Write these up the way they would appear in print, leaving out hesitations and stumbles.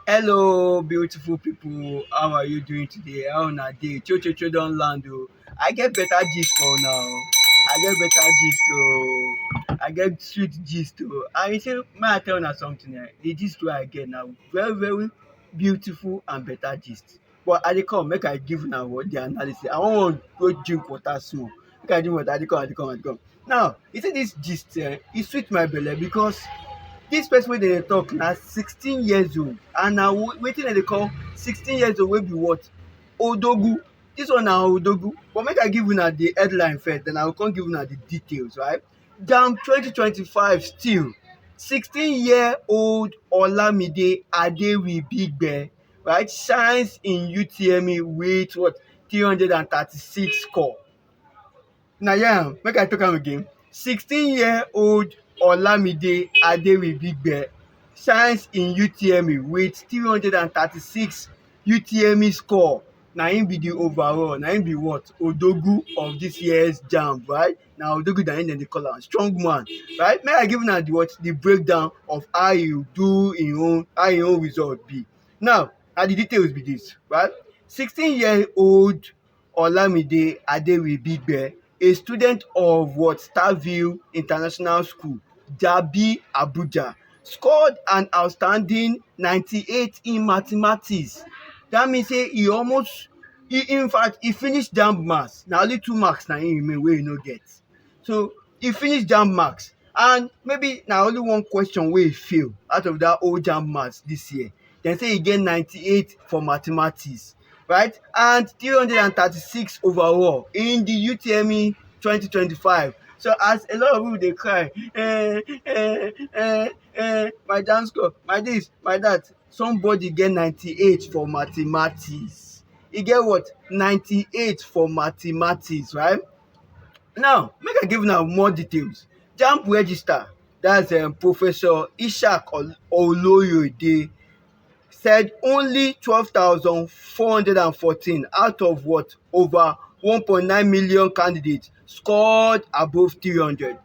Hello, beautiful people. How are you doing today? How on a day? Cho don land o. I get better gist for now. I get better gist o. I get sweet gist o. And you say, may I tell una something? The gist wey I get now very beautiful and better gist. But I dey come make I give una what the analysis. I wan go drink water small. Make I drink water. I dey come. Now, you see this gist e sweet my belle because dis person wey dem dey talk na 16 years old and na wetin dem dey call 16 years old wey be what odogu. Dis one na odogu, but make I give una the headline first, then I go come give una the details, right? JAMB 2025 still 16-year-old Olamide Adewibigbe, right, shines in UTME with what 336 score. Na yam make I talk am again. 16-year-old Olamide Adewibigbe shines in UTME with 336 UTME score. Na im be the overall, na im be what odogu of this year's JAMB, right? Na odogu na im dem dey call am, strong man, right? Make I give una the breakdown of how you do how im own result be. Now, na the details be this, right? 16-year-old Olamide Adewibigbe, a student of what Starville International School, Jabi, Abuja, scored an outstanding 98 in mathematics. That means say in fact e finish JAMB maths. Na only 2 marks na im remain wey e no get. So e finish JAMB maths and maybe na only one question wey e fail out of that whole JAMB maths this year. Dem say e get 98 for mathematics, right? And 336 overall in the UTME 2025. So as a lot of people dey cry, my JAMB score, my this, my that, somebody get 98 for mathematics. E get what 98 for mathematics, right? Now make I give una more details. JAMB register, that's Professor Ishaq Oloyede, said only 12,414 out of what over 1.9 million candidates scored above 300,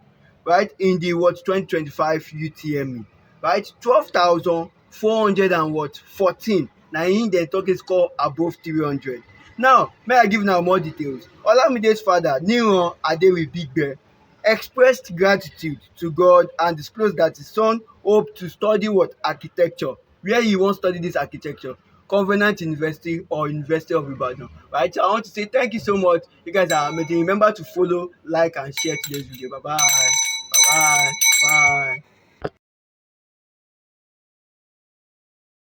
right, in the what 2025 UTME, right? 12,400 and what 14 na im dem talk score above 300. Now make I give una more details. Olamide's father Niran Adewibigbe expressed gratitude to God and disclosed that his son hoped to study what architecture. Where he wan study dis architecture? Covenant University or University of Ibadan, right? So I want to say thank you so much. You guys are amazing. Remember to follow, like and share today's video. Bye bye. Bye bye. Bye.